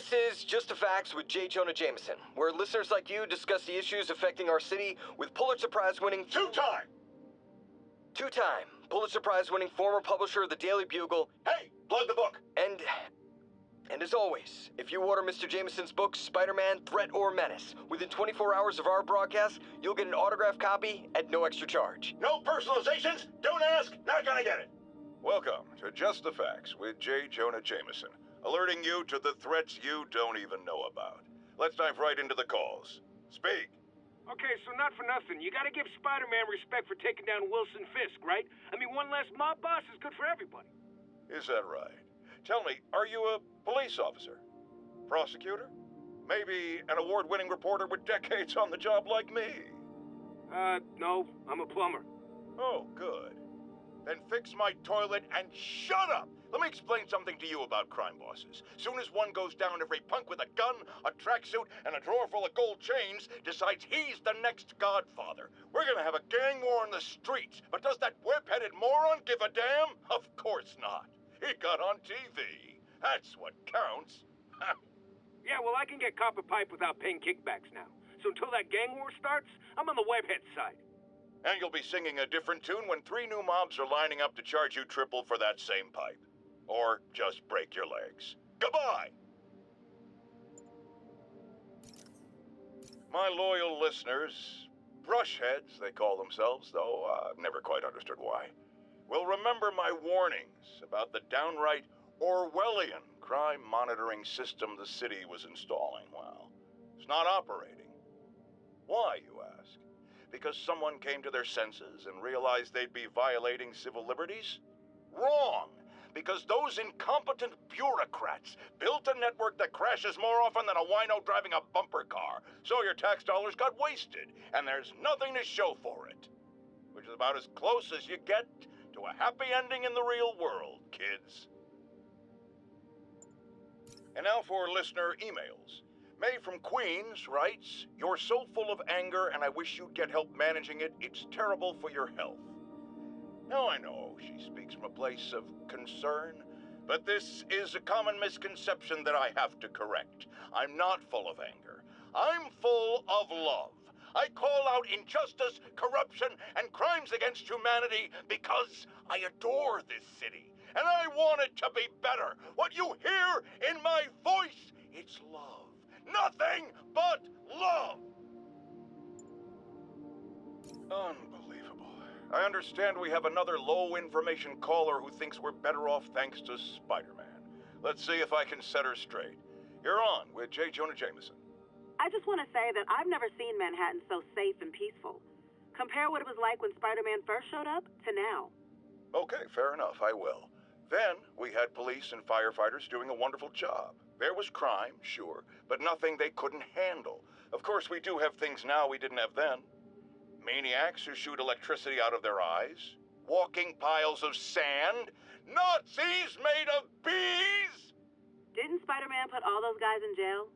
This is Just the Facts with J. Jonah Jameson, where listeners like you discuss the issues affecting our city with Pulitzer Prize-winning... Two-time Pulitzer Prize-winning former publisher of the Daily Bugle... Hey, plug the book! And as always, if you order Mr. Jameson's book, Spider-Man, Threat or Menace, within 24 hours of our broadcast, you'll get an autographed copy at no extra charge. No personalizations, don't ask, not gonna get it. Welcome to Just the Facts with J. Jonah Jameson, alerting you to the threats you don't even know about. Let's dive right into the calls. Speak. Okay, so not for nothing, you gotta give Spider-Man respect for taking down Wilson Fisk, right? I mean, one less mob boss is good for everybody. Is that right? Tell me, are you a police officer? Prosecutor? Maybe an award-winning reporter with decades on the job like me? No, I'm a plumber. Oh, good. Then fix my toilet and shut up! Let me explain something to you about crime bosses. Soon as one goes down, every punk with a gun, a tracksuit, and a drawer full of gold chains decides he's the next godfather. We're gonna have a gang war in the streets, but does that web-headed moron give a damn? Of course not. He got on TV. That's what counts. Yeah, well, I can get copper pipe without paying kickbacks now. So until that gang war starts, I'm on the webhead side. And you'll be singing a different tune when 3 new mobs are lining up to charge you triple for that same pipe. Or just break your legs. Goodbye! My loyal listeners, brushheads they call themselves, though I've never quite understood why, will remember my warnings about the downright Orwellian crime monitoring system the city was installing. Well, it's not operating. Why, you ask? Because someone came to their senses and realized they'd be violating civil liberties? Wrong! Because those incompetent bureaucrats built a network that crashes more often than a wino driving a bumper car. So your tax dollars got wasted, and there's nothing to show for it. Which is about as close as you get to a happy ending in the real world, kids. And now for listener emails. May from Queens writes, "You're so full of anger and I wish you'd get help managing it. It's terrible for your health." Now I know she speaks from a place of concern, but this is a common misconception that I have to correct. I'm not full of anger. I'm full of love. I call out injustice, corruption, and crimes against humanity because I adore this city, and I want it to be better. What you hear in my voice, it's love. Nothing but love! Unbelievable. I understand we have another low-information caller who thinks we're better off thanks to Spider-Man. Let's see if I can set her straight. You're on with J. Jonah Jameson. I just want to say that I've never seen Manhattan so safe and peaceful. Compare what it was like when Spider-Man first showed up to now. Okay, fair enough, I will. Then we had police and firefighters doing a wonderful job. There was crime, sure, but nothing they couldn't handle. Of course, we do have things now we didn't have then. Maniacs who shoot electricity out of their eyes, walking piles of sand, Nazis made of bees! Didn't Spider-Man put all those guys in jail?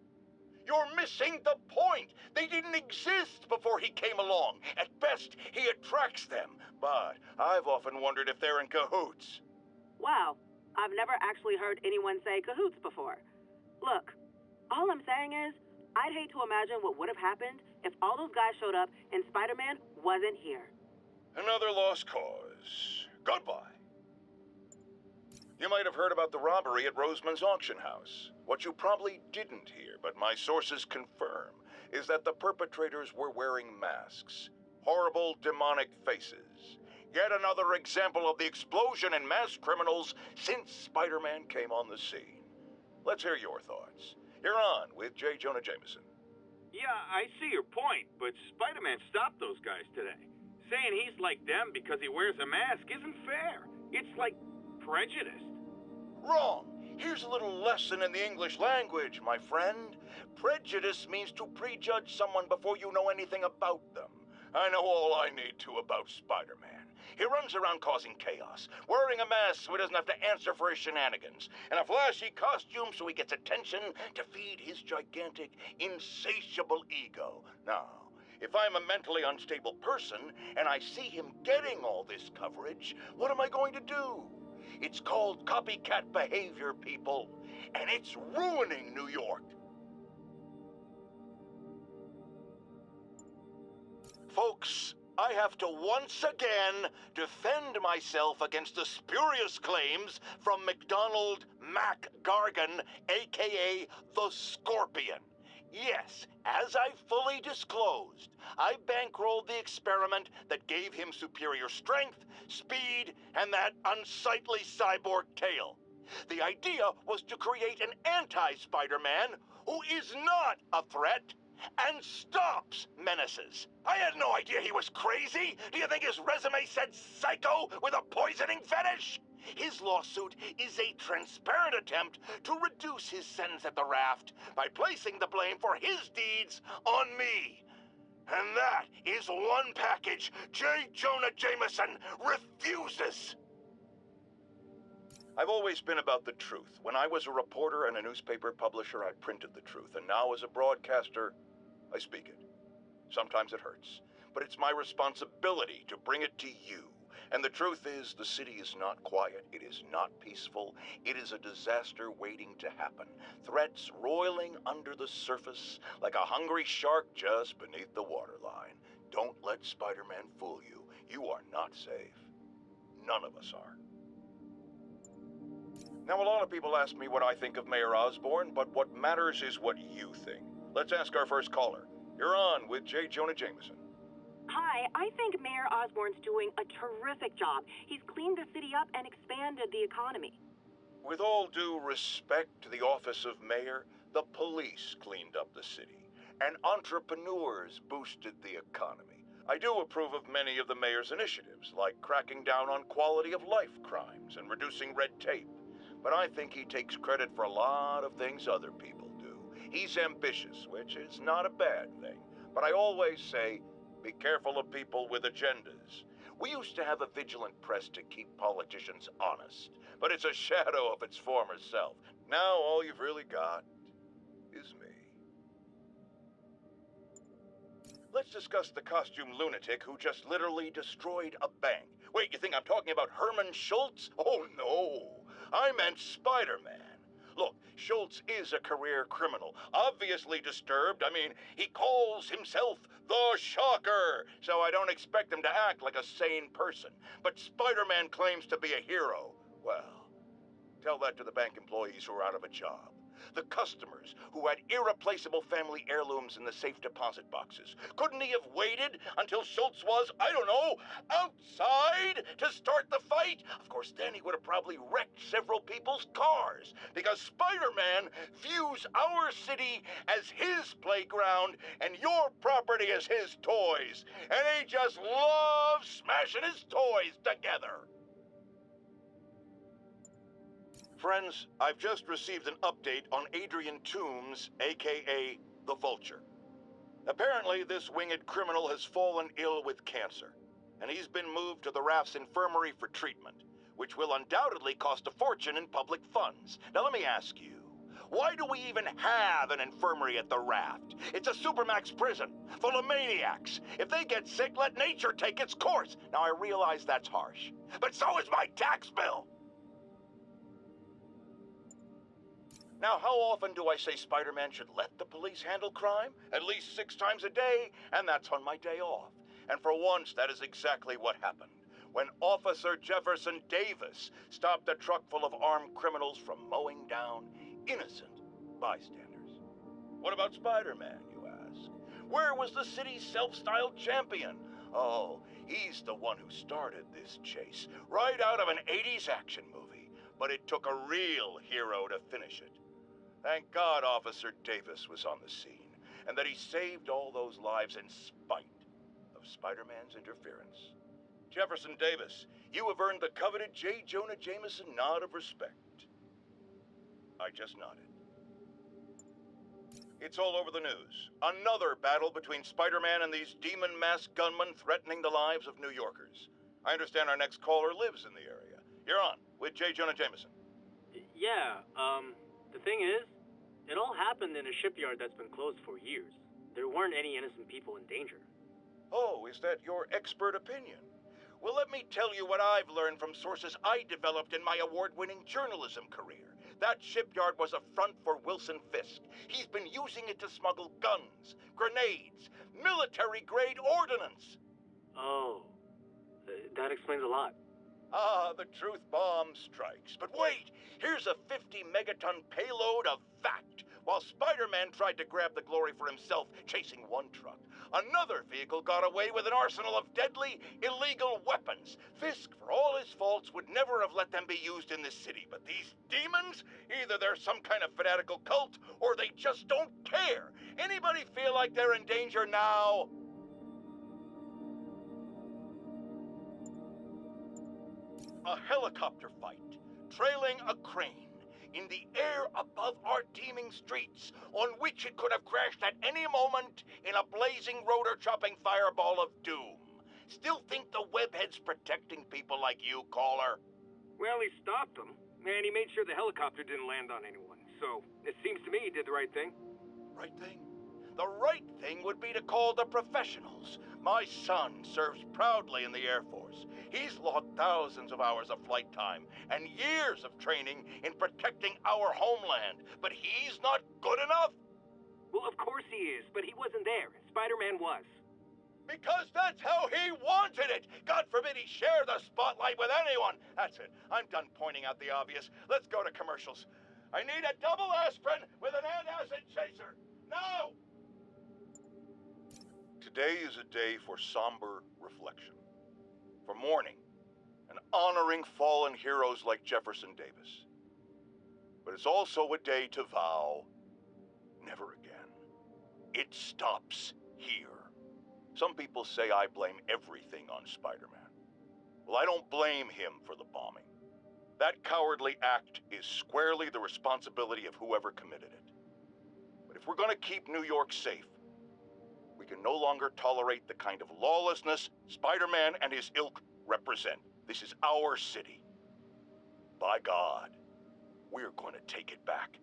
You're missing the point. They didn't exist before he came along. At best, he attracts them. But I've often wondered if they're in cahoots. Wow, I've never actually heard anyone say cahoots before. Look, all I'm saying is, I'd hate to imagine what would have happened if all those guys showed up and Spider-Man wasn't here. Another lost cause. Goodbye. You might have heard about the robbery at Roseman's auction house. What you probably didn't hear, but my sources confirm, is that the perpetrators were wearing masks. Horrible, demonic faces. Yet another example of the explosion in mass criminals since Spider-Man came on the scene. Let's hear your thoughts. You're on with J. Jonah Jameson. Yeah, I see your point, but Spider-Man stopped those guys today. Saying he's like them because he wears a mask isn't fair. It's like prejudiced. Wrong. Here's a little lesson in the English language, my friend. Prejudice means to prejudge someone before you know anything about them. I know all I need to about Spider-Man. He runs around causing chaos, wearing a mask so he doesn't have to answer for his shenanigans, and a flashy costume so he gets attention to feed his gigantic, insatiable ego. Now, if I'm a mentally unstable person and I see him getting all this coverage, what am I going to do? It's called copycat behavior, people. and it's ruining New York. Folks, I have to once again defend myself against the spurious claims from McDonald Mac Gargan, aka the Scorpion. Yes, as I fully disclosed, I bankrolled the experiment that gave him superior strength, speed, and that unsightly cyborg tail. The idea was to create an anti-Spider-Man who is not a threat and stops menaces. I had no idea he was crazy. Do you think his resume said psycho with a poisoning fetish? His lawsuit is a transparent attempt to reduce his sentence at the raft by placing the blame for his deeds on me. And that is one package J. Jonah Jameson refuses. I've always been about the truth. When I was a reporter and a newspaper publisher, I printed the truth. And now as a broadcaster, I speak it. Sometimes it hurts, but it's my responsibility to bring it to you. And the truth is, the city is not quiet. It is not peaceful. It is a disaster waiting to happen. Threats roiling under the surface like a hungry shark just beneath the waterline. Don't let Spider-Man fool you. You are not safe. None of us are. Now, a lot of people ask me what I think of Mayor Osborn, but what matters is what you think. Let's ask our first caller. You're on with J. Jonah Jameson. Hi, I think Mayor Osborn's doing a terrific job. He's cleaned the city up and expanded the economy. With all due respect to the office of mayor, the police cleaned up the city, and entrepreneurs boosted the economy. I do approve of many of the mayor's initiatives, like cracking down on quality of life crimes and reducing red tape. But I think he takes credit for a lot of things other people do. He's ambitious, which is not a bad thing. But I always say, be careful of people with agendas. We used to have a vigilant press to keep politicians honest, but it's a shadow of its former self. Now all you've really got is me. Let's discuss the costume lunatic who just literally destroyed a bank. Wait, you think I'm talking about Herman Schultz? Oh no, I meant Spider-Man. Look, Schultz is a career criminal, obviously disturbed. I mean, he calls himself the Shocker, so I don't expect him to act like a sane person. But Spider-Man claims to be a hero. Well, tell that to the bank employees who are out of a job. The customers who had irreplaceable family heirlooms in the safe deposit boxes. Couldn't he have waited until Schultz was, I don't know, outside to start the fight? Of course, then he would have probably wrecked several people's cars, because Spider-Man views our city as his playground and your property as his toys. And he just loves smashing his toys together. Friends, I've just received an update on Adrian Toombs, a.k.a. the Vulture. Apparently, this winged criminal has fallen ill with cancer, and he's been moved to the Raft's infirmary for treatment, which will undoubtedly cost a fortune in public funds. Now, let me ask you, why do we even have an infirmary at the Raft? It's a supermax prison full of maniacs. If they get sick, let nature take its course. Now, I realize that's harsh, but so is my tax bill. Now, how often do I say Spider-Man should let the police handle crime? At least 6 times a day, and that's on my day off. And for once, that is exactly what happened. When Officer Jefferson Davis stopped a truck full of armed criminals from mowing down innocent bystanders. What about Spider-Man, you ask? Where was the city's self-styled champion? Oh, he's the one who started this chase, right out of an 80s action movie. But it took a real hero to finish it. Thank God Officer Davis was on the scene, and that he saved all those lives in spite of Spider-Man's interference. Jefferson Davis, you have earned the coveted J. Jonah Jameson nod of respect. I just nodded. It's all over the news. Another battle between Spider-Man and these demon-masked gunmen threatening the lives of New Yorkers. I understand our next caller lives in the area. You're on with J. Jonah Jameson. Yeah, the thing is, it all happened in a shipyard that's been closed for years. There weren't any innocent people in danger. Oh, is that your expert opinion? Well, let me tell you what I've learned from sources I developed in my award-winning journalism career. That shipyard was a front for Wilson Fisk. He's been using it to smuggle guns, grenades, military-grade ordnance. Oh, that explains a lot. Ah, the truth bomb strikes. But wait, here's a 50-megaton payload of fact. While Spider-Man tried to grab the glory for himself chasing one truck, another vehicle got away with an arsenal of deadly, illegal weapons. Fisk, for all his faults, would never have let them be used in this city. But these demons, either they're some kind of fanatical cult, or they just don't care. Anybody feel like they're in danger now? A helicopter fight, trailing a crane, in the air above our teeming streets, on which it could have crashed at any moment in a blazing rotor-chopping fireball of doom. Still think the webhead's protecting people like you, caller? Well, he stopped them, and he made sure the helicopter didn't land on anyone. So, it seems to me he did the right thing. Right thing? The right thing would be to call the professionals. My son serves proudly in the Air Force. He's logged thousands of hours of flight time and years of training in protecting our homeland. But he's not good enough? Well, of course he is, but he wasn't there. Spider-Man was. Because that's how he wanted it! God forbid he share the spotlight with anyone! That's it. I'm done pointing out the obvious. Let's go to commercials. I need a double aspirin with an antacid chaser. Now! Today is a day for somber reflection, for mourning and honoring fallen heroes like Jefferson Davis. But it's also a day to vow never again. It stops here. Some people say I blame everything on Spider-Man. Well, I don't blame him for the bombing. That cowardly act is squarely the responsibility of whoever committed it. But if we're going to keep New York safe, we can no longer tolerate the kind of lawlessness Spider-Man and his ilk represent. This is our city. By God, we're going to take it back.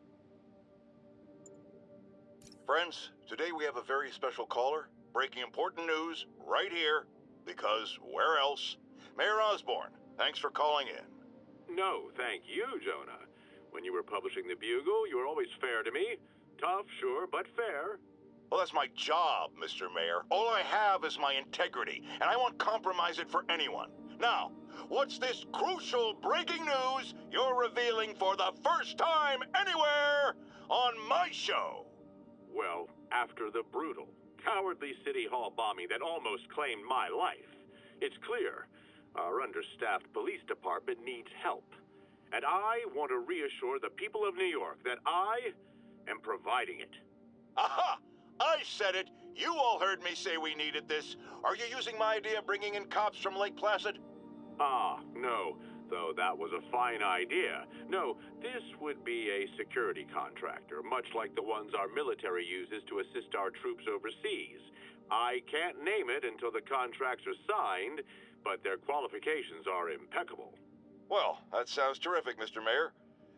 Friends, today we have a very special caller, breaking important news right here, because where else? Mayor Osborne, thanks for calling in. No, thank you, Jonah. When you were publishing the Bugle, you were always fair to me. Tough, sure, but fair. Well, that's my job, Mr. Mayor. All I have is my integrity, and I won't compromise it for anyone. Now, what's this crucial breaking news you're revealing for the first time anywhere on my show? Well, after the brutal, cowardly City Hall bombing that almost claimed my life, it's clear our understaffed police department needs help. And I want to reassure the people of New York that I am providing it. Aha! I said it! You all heard me say we needed this. Are you using my idea of bringing in cops from Lake Placid? Ah, no, though that was a fine idea. No, this would be a security contractor, much like the ones our military uses to assist our troops overseas. I can't name it until the contracts are signed, but their qualifications are impeccable. Well, that sounds terrific, Mr. Mayor.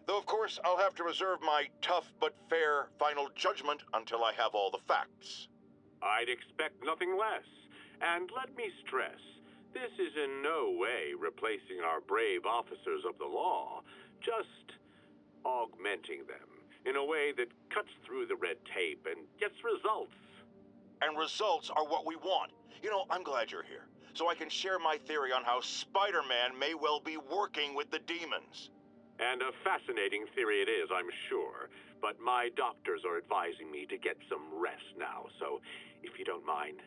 Though, of course, I'll have to reserve my tough but fair final judgment until I have all the facts. I'd expect nothing less. And let me stress, this is in no way replacing our brave officers of the law, just augmenting them in a way that cuts through the red tape and gets results. And results are what we want. You know, I'm glad you're here, so I can share my theory on how Spider-Man may well be working with the demons. And a fascinating theory it is, I'm sure. But my doctors are advising me to get some rest now, so if you don't mind.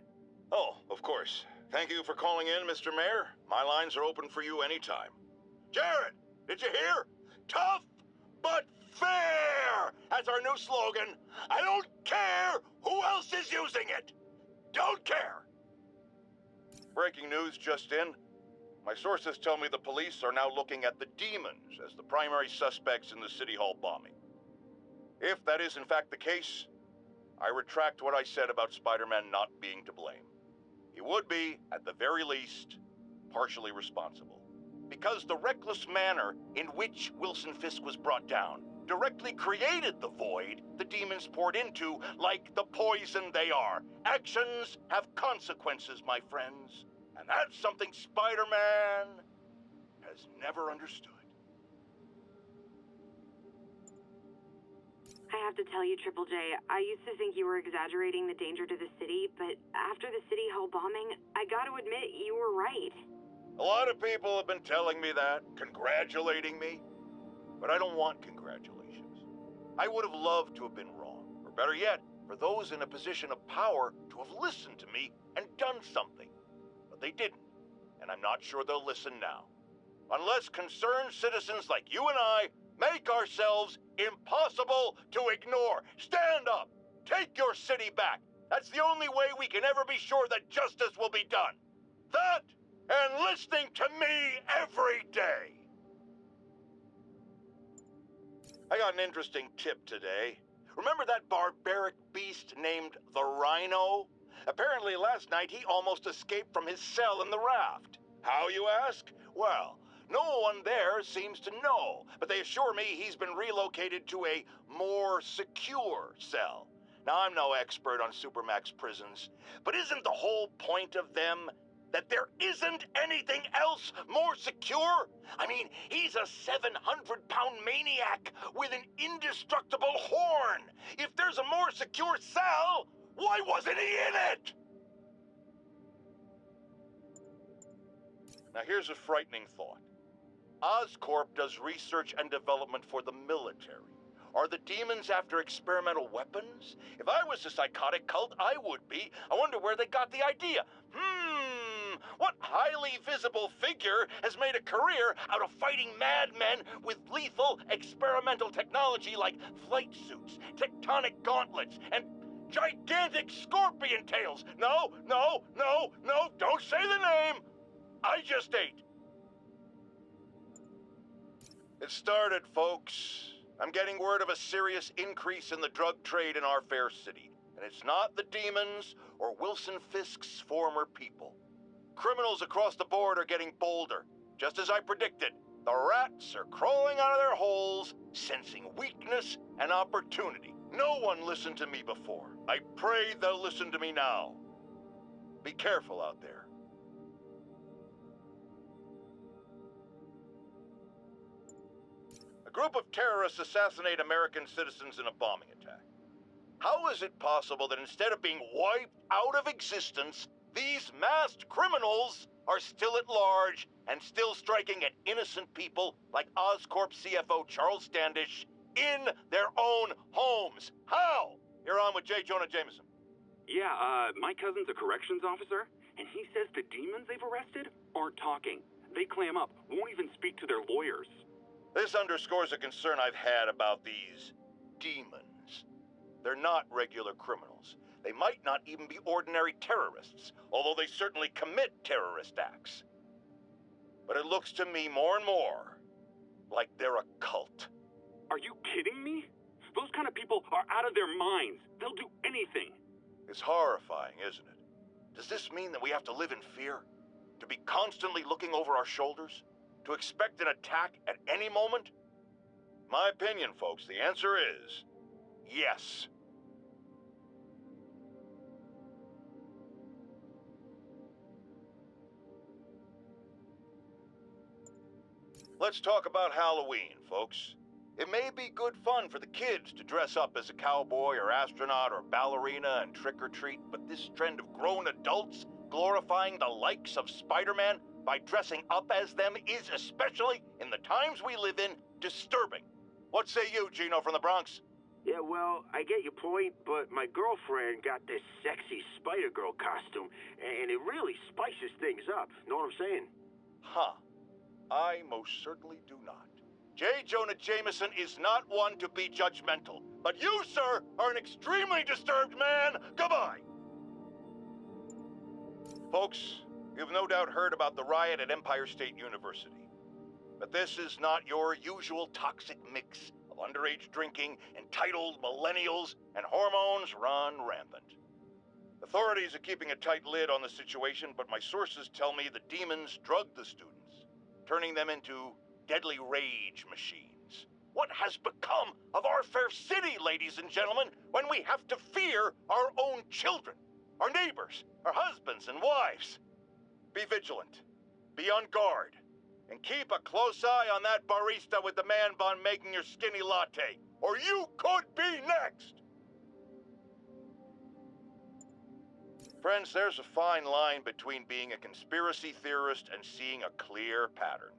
Oh, of course. Thank you for calling in, Mr. Mayor. My lines are open for you anytime. Jared, did you hear? Tough but fair! That's our new slogan. I don't care who else is using it. Don't care. Breaking news just in. My sources tell me the police are now looking at the demons as the primary suspects in the City Hall bombing. If that is in fact the case, I retract what I said about Spider-Man not being to blame. He would be, at the very least, partially responsible. Because the reckless manner in which Wilson Fisk was brought down directly created the void the demons poured into, like the poison they are. Actions have consequences, my friends. And that's something Spider-Man has never understood. I have to tell you, Triple J, I used to think you were exaggerating the danger to the city, but after the City Hall bombing, I gotta admit, you were right. A lot of people have been telling me that, congratulating me. But I don't want congratulations. I would have loved to have been wrong. Or better yet, for those in a position of power to have listened to me and done something. But they didn't. And I'm not sure they'll listen now. Unless concerned citizens like you and I make ourselves impossible to ignore. Stand up! Take your city back! That's the only way we can ever be sure that justice will be done. That, and listening to me every day. I got an interesting tip today. Remember that barbaric beast named the Rhino? Apparently last night he almost escaped from his cell in the raft. How, you ask? Well, no one there seems to know, but they assure me he's been relocated to a more secure cell. Now, I'm no expert on Supermax prisons, but isn't the whole point of them that there isn't anything else more secure? I mean, he's a 700-pound maniac with an indestructible horn. If there's a more secure cell, why wasn't he in it? Now, here's a frightening thought. Oscorp does research and development for the military. Are the demons after experimental weapons? If I was a psychotic cult, I would be. I wonder where they got the idea. What highly visible figure has made a career out of fighting madmen with lethal experimental technology like flight suits, tectonic gauntlets, and gigantic scorpion tails? No, don't say the name. I just ate. It started, folks. I'm getting word of a serious increase in the drug trade in our fair city. And it's not the demons or Wilson Fisk's former people. Criminals across the board are getting bolder. Just as I predicted, the rats are crawling out of their holes, sensing weakness and opportunity. No one listened to me before. I pray they'll listen to me now. Be careful out there. A group of terrorists assassinate American citizens in a bombing attack. How is it possible that instead of being wiped out of existence, these masked criminals are still at large and still striking at innocent people like Oscorp CFO Charles Standish in their own homes? How? You're on with J. Jonah Jameson. Yeah, my cousin's a corrections officer, and he says the demons they've arrested aren't talking. They clam up, won't even speak to their lawyers. This underscores a concern I've had about these demons. They're not regular criminals. They might not even be ordinary terrorists, although they certainly commit terrorist acts. But it looks to me more and more like they're a cult. Are you kidding me? Those kind of people are out of their minds. They'll do anything. It's horrifying, isn't it? Does this mean that we have to live in fear? To be constantly looking over our shoulders? To expect an attack at any moment? My opinion, folks, the answer is yes. Let's talk about Halloween, folks. It may be good fun for the kids to dress up as a cowboy or astronaut or ballerina and trick-or-treat, but this trend of grown adults glorifying the likes of Spider-Man by dressing up as them is, especially in the times we live in, disturbing. What say you, Gino from the Bronx? Yeah, well, I get your point, but my girlfriend got this sexy Spider-Girl costume, and it really spices things up. Know what I'm saying? Huh. I most certainly do not. J. Jonah Jameson is not one to be judgmental, but you, sir, are an extremely disturbed man. Goodbye. Folks, you've no doubt heard about the riot at Empire State University. But this is not your usual toxic mix of underage drinking, entitled millennials, and hormones run rampant. Authorities are keeping a tight lid on the situation, but my sources tell me the demons drugged the students, turning them into deadly rage machines. What has become of our fair city, ladies and gentlemen, when we have to fear our own children, our neighbors, our husbands and wives? Be vigilant, be on guard, and keep a close eye on that barista with the man bun making your skinny latte. or you could be next! Friends, there's a fine line between being a conspiracy theorist and seeing a clear pattern.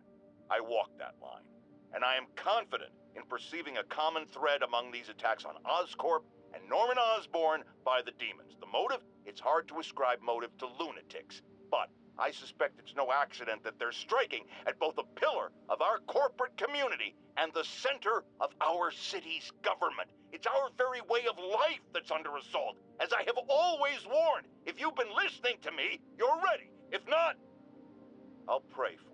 I walk that line, and I am confident in perceiving a common thread among these attacks on Oscorp and Norman Osborn by the demons. The motive? It's hard to ascribe motive to lunatics, but I suspect it's no accident that they're striking at both a pillar of our corporate community and the center of our city's government. It's our very way of life that's under assault. As I have always warned, if you've been listening to me, you're ready. If not, I'll pray for you.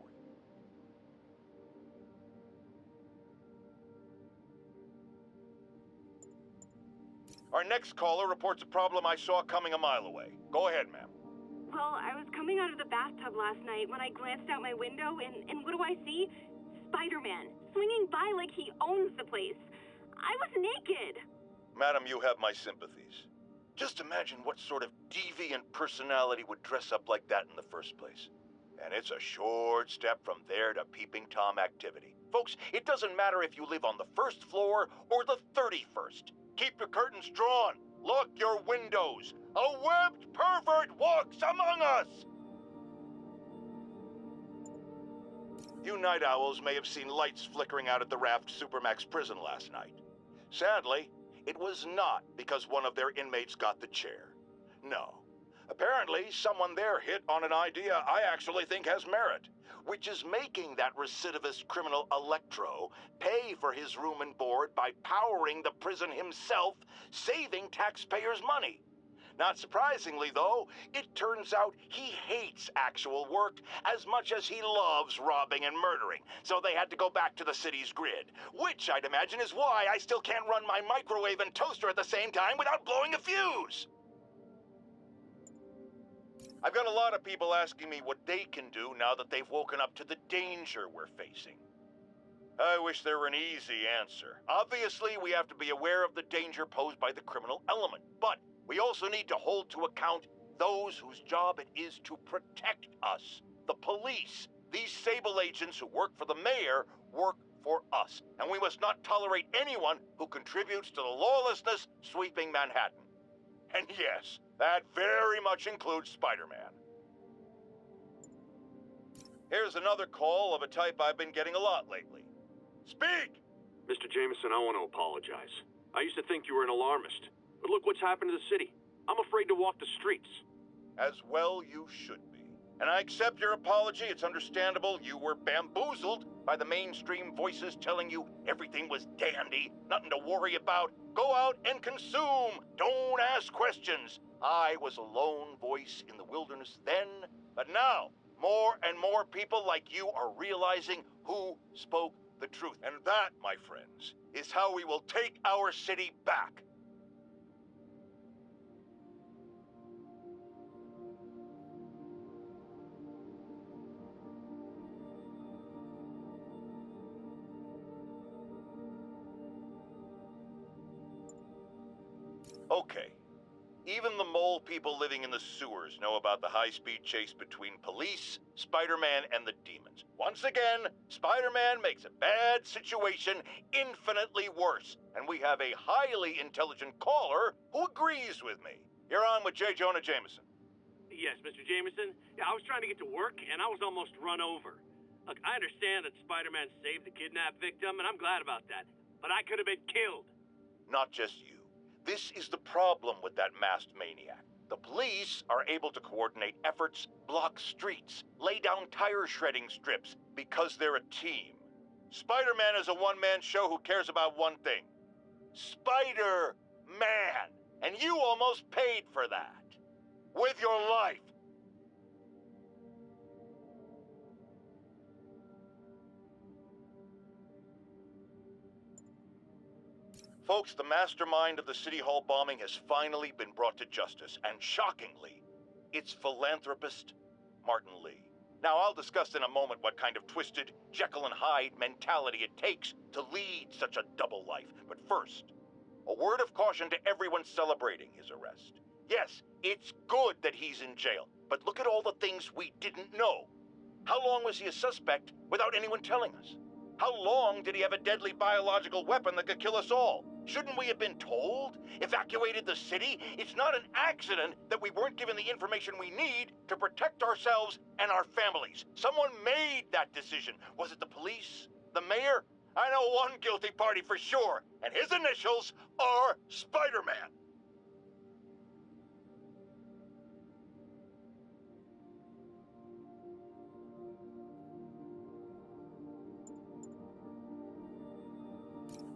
Our next caller reports a problem I saw coming a mile away. Go ahead, ma'am. Well, I was coming out of the bathtub last night when I glanced out my window, and what do I see? Spider-Man, swinging by like he owns the place. I was naked. Madam, you have my sympathies. Just imagine what sort of deviant personality would dress up like that in the first place. And it's a short step from there to peeping Tom activity. Folks, it doesn't matter if you live on the first floor or the 31st. Keep your curtains drawn. Lock your windows. A webbed pervert walks among us! You night owls may have seen lights flickering out at the Raft Supermax prison last night. Sadly, it was not because one of their inmates got the chair. No. Apparently, someone there hit on an idea I actually think has merit, which is making that recidivist criminal Electro pay for his room and board by powering the prison himself, saving taxpayers' money. Not surprisingly, though, it turns out he hates actual work as much as he loves robbing and murdering, so they had to go back to the city's grid, which I'd imagine is why I still can't run my microwave and toaster at the same time without blowing a fuse. I've got a lot of people asking me what they can do now that they've woken up to the danger we're facing. I wish there were an easy answer. Obviously, we have to be aware of the danger posed by the criminal element, but we also need to hold to account those whose job it is to protect us. The police. These Sable agents who work for the mayor work for us, and we must not tolerate anyone who contributes to the lawlessness sweeping Manhattan. And yes, that very much includes Spider-Man. Here's another call of a type I've been getting a lot lately. Speak! Mr. Jameson, I want to apologize. I used to think you were an alarmist. But look what's happened to the city. I'm afraid to walk the streets. As well you should be. And I accept your apology. It's understandable you were bamboozled by the mainstream voices telling you everything was dandy, nothing to worry about. Go out and consume. Don't ask questions. I was a lone voice in the wilderness then, but now more and more people like you are realizing who spoke the truth. And that, my friends, is how we will take our city back. Okay. Even the mole people living in the sewers know about the high-speed chase between police, Spider-Man, and the demons. Once again, Spider-Man makes a bad situation infinitely worse, and we have a highly intelligent caller who agrees with me. You're on with J. Jonah Jameson. Yes, Mr. Jameson. Yeah, I was trying to get to work, and I was almost run over. Look, I understand that Spider-Man saved the kidnapped victim, and I'm glad about that. But I could have been killed. Not just you. This is the problem with that masked maniac. The police are able to coordinate efforts, block streets, lay down tire shredding strips, because they're a team. Spider-Man is a one-man show who cares about one thing. Spider-Man! And you almost paid for that. With your life. Folks, the mastermind of the City Hall bombing has finally been brought to justice, and shockingly, it's philanthropist Martin Lee. Now, I'll discuss in a moment what kind of twisted Jekyll and Hyde mentality it takes to lead such a double life. But first, a word of caution to everyone celebrating his arrest. Yes, it's good that he's in jail, but look at all the things we didn't know. How long was he a suspect without anyone telling us? How long did he have a deadly biological weapon that could kill us all? Shouldn't we have been told? Evacuated the city? It's not an accident that we weren't given the information we need to protect ourselves and our families. Someone made that decision. Was it the police? The mayor? I know one guilty party for sure, and his initials are Spider-Man.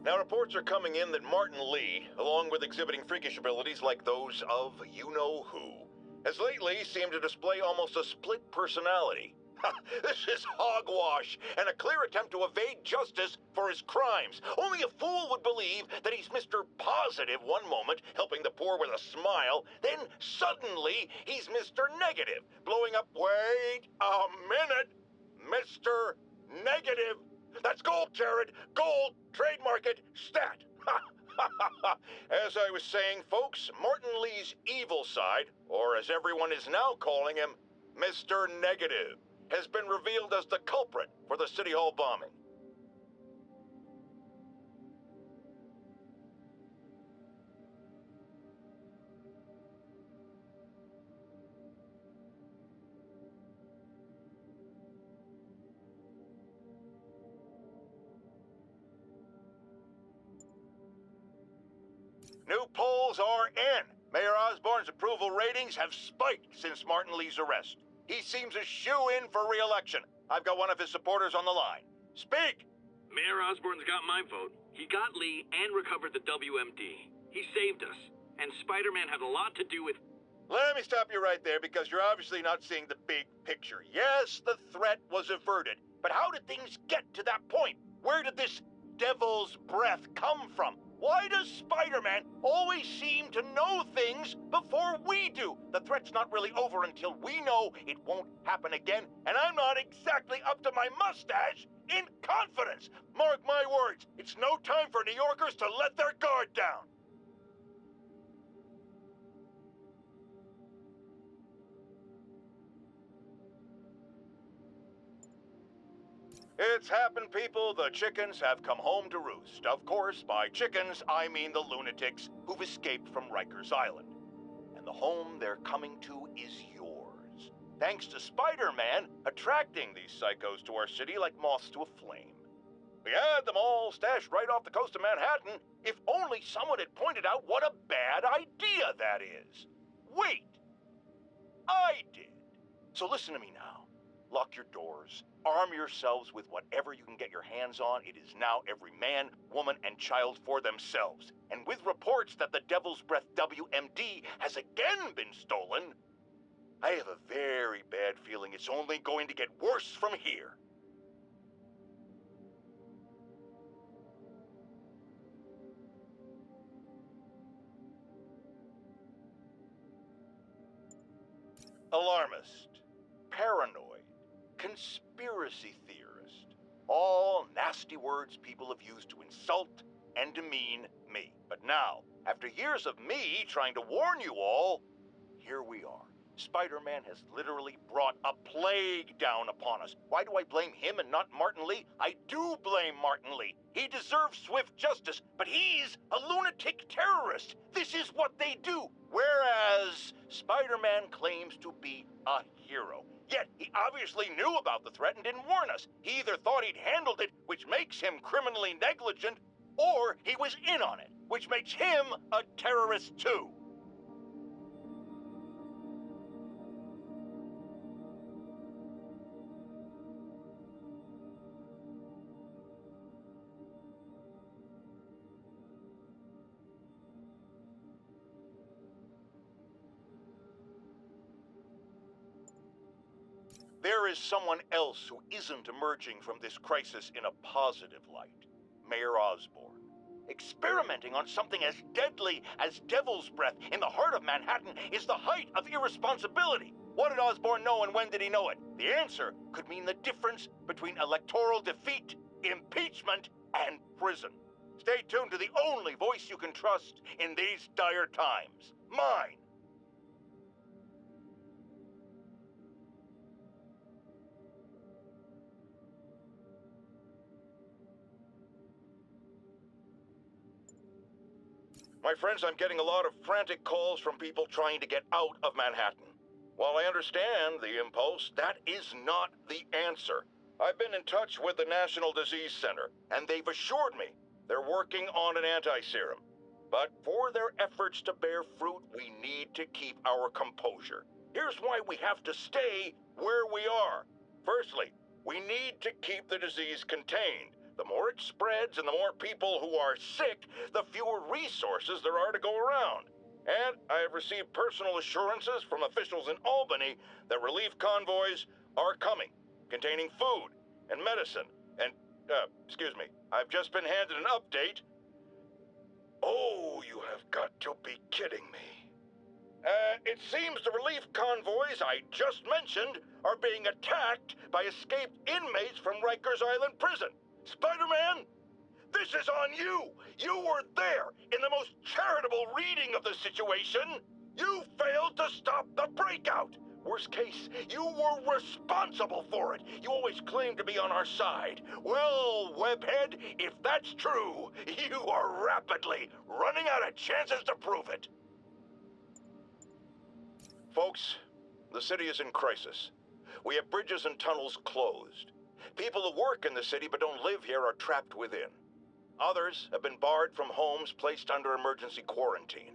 Now, reports are coming in that Martin Lee, along with exhibiting freakish abilities like those of you-know-who, has lately seemed to display almost a split personality. This is hogwash and a clear attempt to evade justice for his crimes. Only a fool would believe that he's Mr. Positive one moment, helping the poor with a smile, then suddenly he's Mr. Negative, blowing up, wait a minute, Mr. Negative. That's gold, Jared. Gold, trademark it, stat. As I was saying, folks, Martin Lee's evil side, or as everyone is now calling him, Mr. Negative, has been revealed as the culprit for the City Hall bombing. New polls are in. Mayor Osborn's approval ratings have spiked since Martin Lee's arrest. He seems a shoo-in for re-election. I've got one of his supporters on the line. Speak! Mayor Osborn's got my vote. He got Lee and recovered the WMD. He saved us. And Spider-Man had a lot to do with... Let me stop you right there because you're obviously not seeing the big picture. Yes, the threat was averted. But how did things get to that point? Where did this devil's breath come from? Why does Spider-Man always seem to know things before we do? The threat's not really over until we know it won't happen again, and I'm not exactly up to my mustache in confidence. Mark my words, it's no time for New Yorkers to let their guard down. It's happened, people. The chickens have come home to roost. Of course, by chickens, I mean the lunatics who've escaped from Rikers Island. And the home they're coming to is yours. Thanks to Spider-Man attracting these psychos to our city like moths to a flame. We had them all stashed right off the coast of Manhattan, if only someone had pointed out what a bad idea that is. Wait! I did. So listen to me now. Lock your doors. Arm yourselves with whatever you can get your hands on. It is now every man, woman, and child for themselves. And with reports that the Devil's Breath WMD has again been stolen, I have a very bad feeling it's only going to get worse from here. Alarmist, paranoid, conspiracy theorist. All nasty words people have used to insult and demean me. But now, after years of me trying to warn you all, here we are. Spider-Man has literally brought a plague down upon us. Why do I blame him and not Martin Lee? I do blame Martin Lee. He deserves swift justice, but he's a lunatic terrorist. This is what they do. Whereas Spider-Man claims to be a hero. Yet, he obviously knew about the threat and didn't warn us. He either thought he'd handled it, which makes him criminally negligent, or he was in on it, which makes him a terrorist too. There is someone else who isn't emerging from this crisis in a positive light. Mayor Osborn. Experimenting on something as deadly as Devil's Breath in the heart of Manhattan is the height of irresponsibility. What did Osborn know and when did he know it? The answer could mean the difference between electoral defeat, impeachment, and prison. Stay tuned to the only voice you can trust in these dire times. Mine. My friends, I'm getting a lot of frantic calls from people trying to get out of Manhattan. While I understand the impulse, that is not the answer. I've been in touch with the National Disease Center, and they've assured me they're working on an anti-serum. But for their efforts to bear fruit, we need to keep our composure. Here's why we have to stay where we are. Firstly, we need to keep the disease contained. The more it spreads and the more people who are sick, the fewer resources there are to go around. And I have received personal assurances from officials in Albany that relief convoys are coming, containing food and medicine. And, excuse me, I've just been handed an update. Oh, you have got to be kidding me. It seems the relief convoys I just mentioned are being attacked by escaped inmates from Rikers Island Prison. Spider-Man, this is on you. You were there in the most charitable reading of the situation. You failed to stop the breakout. Worst case, you were responsible for it. You always claimed to be on our side. Well, Webhead, if that's true, you are rapidly running out of chances to prove it. Folks, the city is in crisis. We have bridges and tunnels closed. People who work in the city but don't live here are trapped within. Others have been barred from homes placed under emergency quarantine.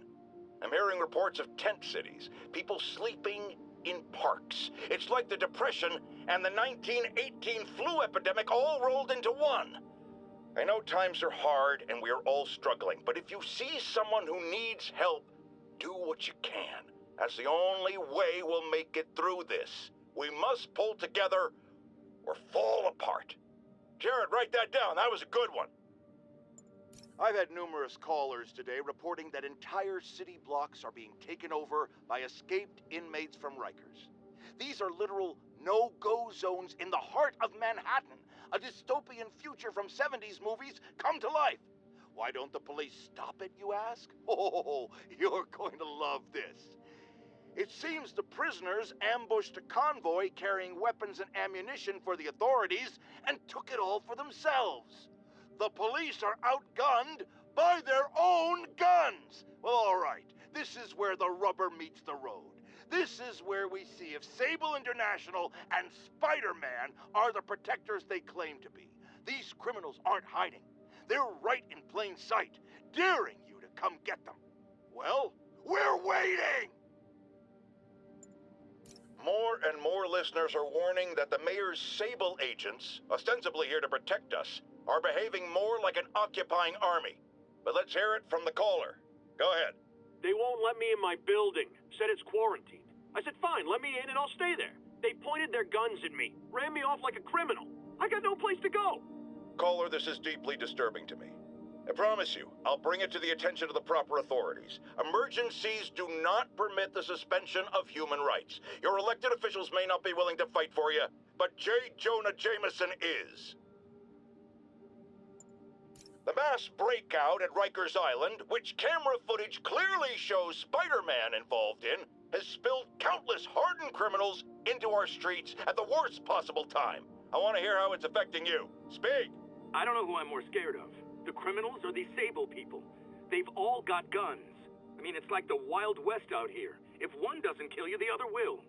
I'm hearing reports of tent cities, people sleeping in parks. It's like the Depression and the 1918 flu epidemic all rolled into one. I know times are hard and we are all struggling, but if you see someone who needs help, do what you can. That's the only way we'll make it through this. We must pull together or fall apart. Jared, write that down. That was a good one. I've had numerous callers today reporting that entire city blocks are being taken over by escaped inmates from Rikers. These are literal no-go zones in the heart of Manhattan, a dystopian future from 70s movies come to life. Why don't the police stop it, you ask? Oh, you're going to love this. It seems the prisoners ambushed a convoy carrying weapons and ammunition for the authorities and took it all for themselves. The police are outgunned by their own guns. Well, all right, this is where the rubber meets the road. This is where we see if Sable International and Spider-Man are the protectors they claim to be. These criminals aren't hiding. They're right in plain sight, daring you to come get them. Well, we're waiting! More and more listeners are warning that the mayor's Sable agents, ostensibly here to protect us, are behaving more like an occupying army. But let's hear it from the caller. Go ahead. They won't let me in my building. Said it's quarantined. I said, fine, let me in and I'll stay there. They pointed their guns at me, ran me off like a criminal. I got no place to go. Caller, this is deeply disturbing to me. I promise you, I'll bring it to the attention of the proper authorities. Emergencies do not permit the suspension of human rights. Your elected officials may not be willing to fight for you, but J. Jonah Jameson is. The mass breakout at Rikers Island, which camera footage clearly shows Spider-Man involved in, has spilled countless hardened criminals into our streets at the worst possible time. I want to hear how it's affecting you. Speak! I don't know who I'm more scared of. The criminals or these Sable people. They've all got guns. I mean, it's like the Wild West out here. If one doesn't kill you, the other will.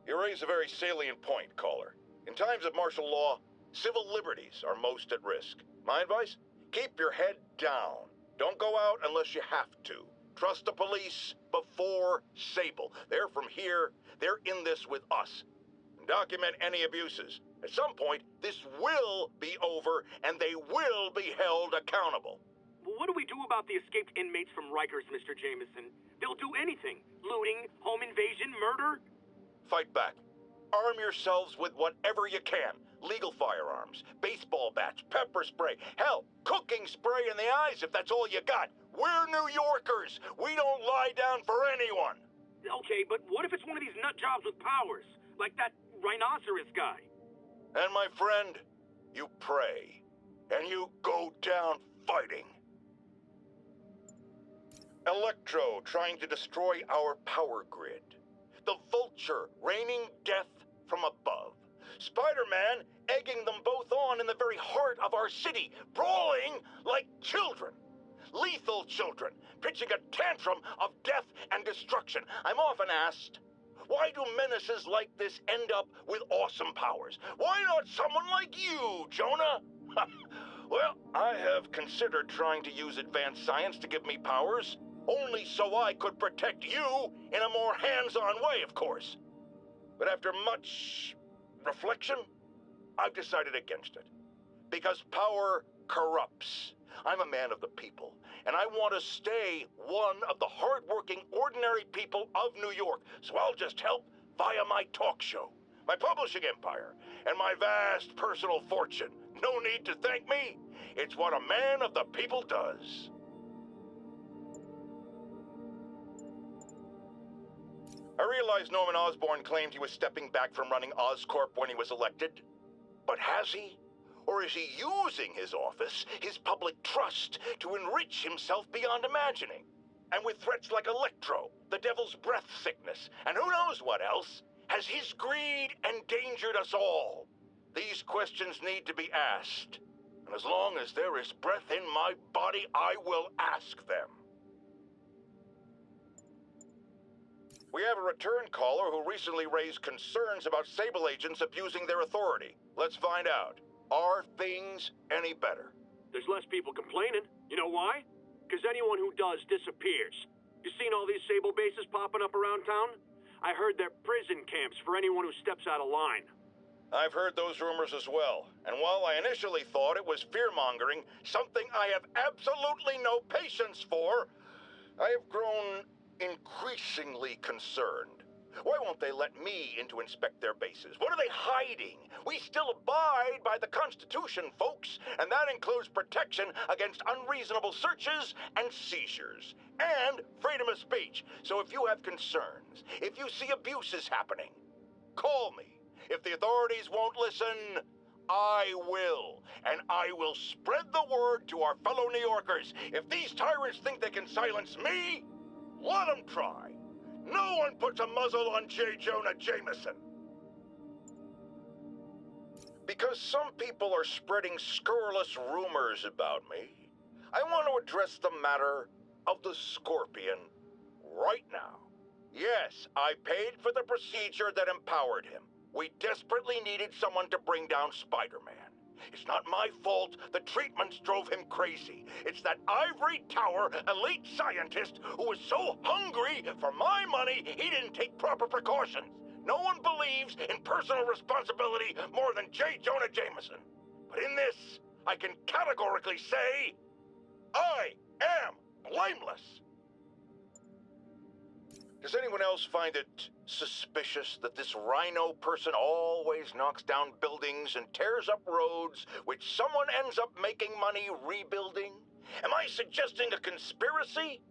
You raise a very salient point, caller. In times of martial law, civil liberties are most at risk. My advice? Keep your head down. Don't go out unless you have to. Trust the police before Sable. They're from here. They're in this with us. Document any abuses. At some point, this will be over, and they will be held accountable. Well, what do we do about the escaped inmates from Rikers, Mr. Jameson? They'll do anything. Looting, home invasion, murder. Fight back. Arm yourselves with whatever you can. Legal firearms, baseball bats, pepper spray, hell, cooking spray in the eyes if that's all you got. We're New Yorkers. We don't lie down for anyone. Okay, but what if it's one of these nut jobs with powers? Like that rhinoceros guy? And my friend, you pray, and you go down fighting. Electro trying to destroy our power grid. The Vulture raining death from above. Spider-Man egging them both on in the very heart of our city, brawling like children. lethal children, pitching a tantrum of death and destruction. I'm often asked, why do menaces like this end up with awesome powers? Why not someone like you, Jonah? Well, I have considered trying to use advanced science to give me powers, only so I could protect you in a more hands-on way, of course. But after much reflection, I've decided against it. Because power corrupts. I'm a man of the people, and I want to stay one of the hard-working, ordinary people of New York, so I'll just help via my talk show, my publishing empire, and my vast personal fortune. No need to thank me. It's what a man of the people does. I realize Norman Osborn claimed he was stepping back from running Oscorp when he was elected. But has he? Or is he using his office, his public trust, to enrich himself beyond imagining? And with threats like Electro, the Devil's Breath sickness, and who knows what else, has his greed endangered us all? These questions need to be asked. And as long as there is breath in my body, I will ask them. We have a return caller who recently raised concerns about Sable agents abusing their authority. Let's find out. Are things any better? There's less people complaining. You know why? Because anyone who does disappears. You seen all these Sable bases popping up around town? I heard they're prison camps for anyone who steps out of line. I've heard those rumors as well. And while I initially thought it was fear-mongering, something I have absolutely no patience for, I have grown increasingly concerned. Why won't they let me in to inspect their bases? What are they hiding? We still abide by the Constitution, folks, and that includes protection against unreasonable searches and seizures, and freedom of speech. So if you have concerns, if you see abuses happening, call me. If the authorities won't listen, I will. And I will spread the word to our fellow New Yorkers. If these tyrants think they can silence me, let them try. No one puts a muzzle on J. Jonah Jameson. Because some people are spreading scurrilous rumors about me, I want to address the matter of the Scorpion right now. Yes, I paid for the procedure that empowered him. We desperately needed someone to bring down Spider-Man. It's not my fault the treatments drove him crazy. It's that ivory tower elite scientist who was so hungry for my money he didn't take proper precautions. No one believes in personal responsibility more than J. Jonah Jameson. But in this, I can categorically say, I am blameless. Does anyone else find it suspicious that this Rhino person always knocks down buildings and tears up roads, which someone ends up making money rebuilding? Am I suggesting a conspiracy?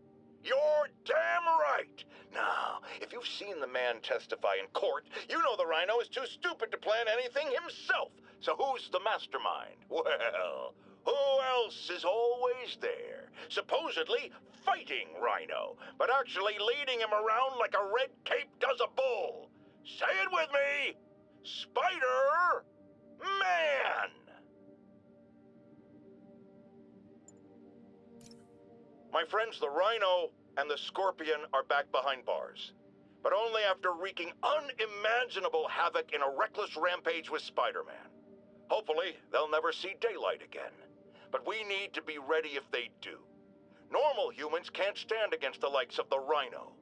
You're damn right. Now, if you've seen the man testify in court, you know the Rhino is too stupid to plan anything himself. So who's the mastermind? Well, who else is always there? Supposedly fighting Rhino, but actually leading him around like a red cape does a bull. Say it with me! Spider-Man! My friends, the Rhino and the Scorpion are back behind bars, but only after wreaking unimaginable havoc in a reckless rampage with Spider-Man. Hopefully, they'll never see daylight again, but we need to be ready if they do. Normal humans can't stand against the likes of the Rhino.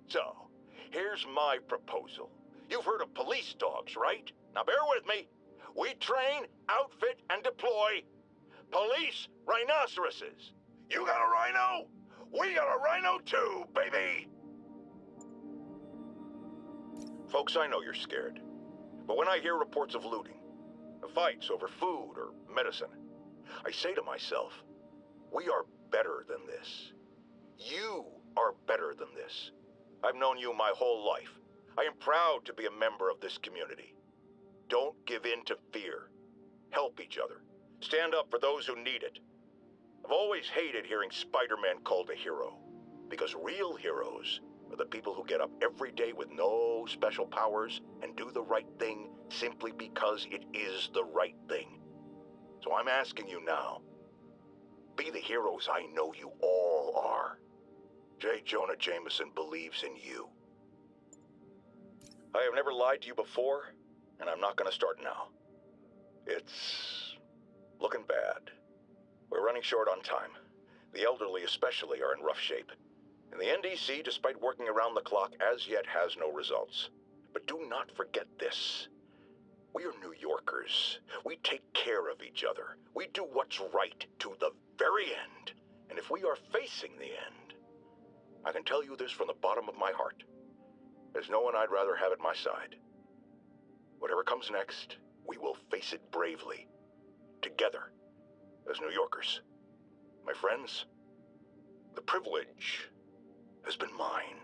So, here's my proposal. You've heard of police dogs, right? Now bear with me. We train, outfit, and deploy police rhinoceroses. You got a rhino? We got a rhino too, baby! Folks, I know you're scared. But when I hear reports of looting, of fights over food or medicine, I say to myself, we are better than this. You are better than this. I've known you my whole life. I am proud to be a member of this community. Don't give in to fear. Help each other. Stand up for those who need it. I've always hated hearing Spider-Man called a hero, because real heroes are the people who get up every day with no special powers and do the right thing simply because it is the right thing. So I'm asking you now, be the heroes I know you all are. J. Jonah Jameson believes in you. I have never lied to you before, and I'm not going to start now. It's looking bad. We're running short on time. The elderly especially are in rough shape. And the NDC, despite working around the clock, as yet has no results. But do not forget this. We are New Yorkers. We take care of each other. We do what's right to the very end. And if we are facing the end, I can tell you this from the bottom of my heart. There's no one I'd rather have at my side. Whatever comes next, we will face it bravely. Together, as New Yorkers. My friends, the privilege has been mine.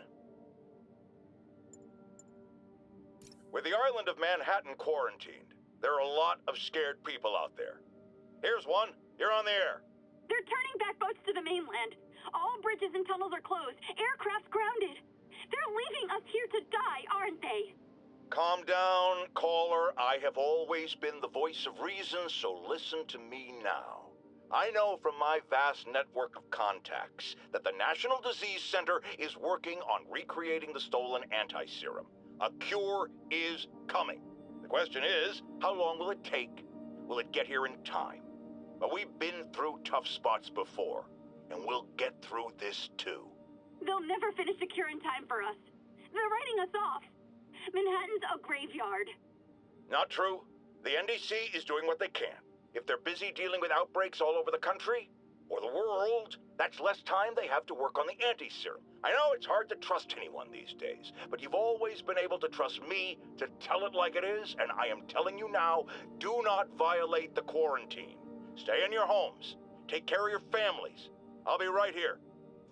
With the island of Manhattan quarantined, there are a lot of scared people out there. Here's one. You're on the air. They're turning back boats to the mainland. All bridges and tunnels are closed. Aircraft's grounded. They're leaving us here to die, aren't they? Calm down, caller. I have always been the voice of reason, so listen to me now. I know from my vast network of contacts that the National Disease Center is working on recreating the stolen anti-serum. A cure is coming. The question is, how long will it take? Will it get here in time? But we've been through tough spots before, and we'll get through this too. They'll never finish the cure in time for us. They're writing us off. Manhattan's a graveyard. Not true. The NDC is doing what they can. If they're busy dealing with outbreaks all over the country, or the world, that's less time they have to work on the anti-serum. I know it's hard to trust anyone these days, but you've always been able to trust me to tell it like it is, and I am telling you now, do not violate the quarantine. Stay in your homes. Take care of your families. I'll be right here,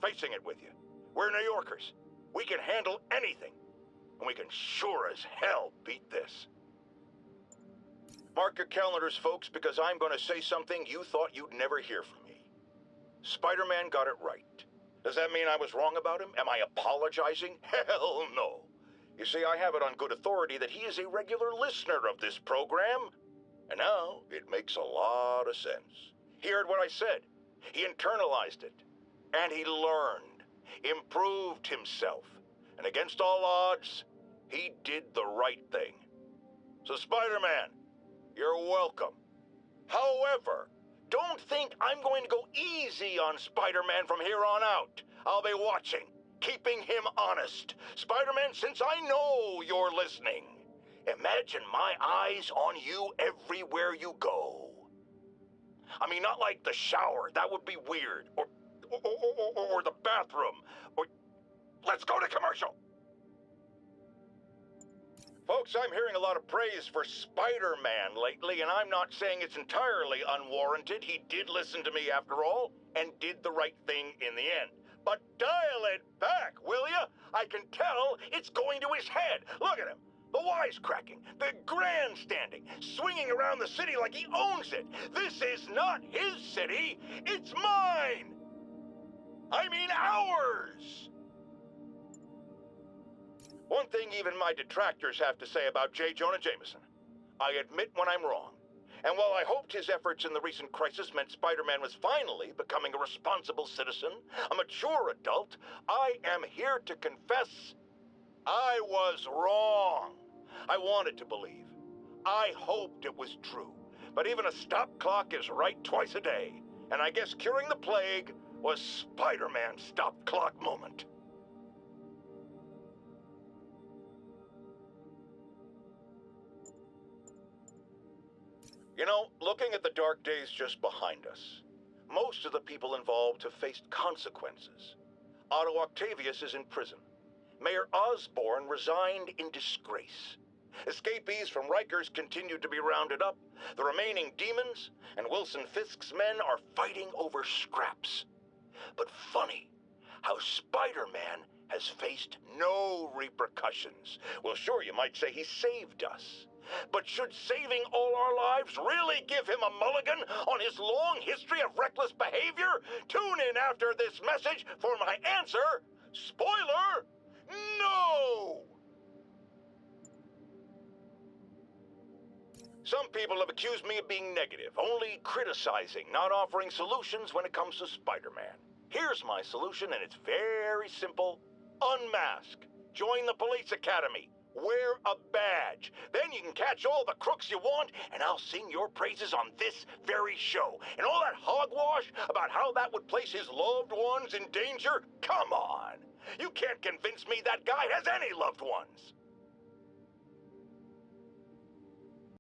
facing it with you. We're New Yorkers. We can handle anything, and we can sure as hell beat this. Mark your calendars, folks, because I'm going to say something you thought you'd never hear from me. Spider-Man got it right. Does that mean I was wrong about him? Am I apologizing? Hell no. You see, I have it on good authority that he is a regular listener of this program. And now it makes a lot of sense. He heard what I said. He internalized it. And he learned, improved himself. And against all odds, he did the right thing. So Spider-Man, you're welcome. However, don't think I'm going to go easy on Spider-Man from here on out. I'll be watching, keeping him honest. Spider-Man, since I know you're listening, imagine my eyes on you everywhere you go. I mean, not like the shower. That would be weird. Or the bathroom. Or let's go to commercial. Folks, I'm hearing a lot of praise for Spider-Man lately, and I'm not saying it's entirely unwarranted. He did listen to me after all, and did the right thing in the end. But dial it back, will ya? I can tell it's going to his head. Look at him. The wisecracking, the grandstanding, swinging around the city like he owns it. This is not his city, it's mine. I mean ours. One thing even my detractors have to say about J. Jonah Jameson. I admit when I'm wrong. And while I hoped his efforts in the recent crisis meant Spider-Man was finally becoming a responsible citizen, a mature adult, I am here to confess I was wrong. I wanted to believe. I hoped it was true. But even a stop clock is right twice a day. And I guess curing the plague was Spider-Man's stop clock moment. You know, looking at the dark days just behind us, most of the people involved have faced consequences. Otto Octavius is in prison. Mayor Osborn resigned in disgrace. Escapees from Rikers continue to be rounded up. The remaining demons and Wilson Fisk's men are fighting over scraps. But funny how Spider-Man has faced no repercussions. Well, sure, you might say he saved us. But should saving all our lives really give him a mulligan on his long history of reckless behavior? Tune in after this message for my answer. Spoiler, no! Some people have accused me of being negative, only criticizing, not offering solutions when it comes to Spider-Man. Here's my solution, and it's very simple. Unmask. Join the police academy. Wear a badge. Then you can catch all the crooks you want, and I'll sing your praises on this very show. And all that hogwash about how that would place his loved ones in danger? Come on. You can't convince me that guy has any loved ones.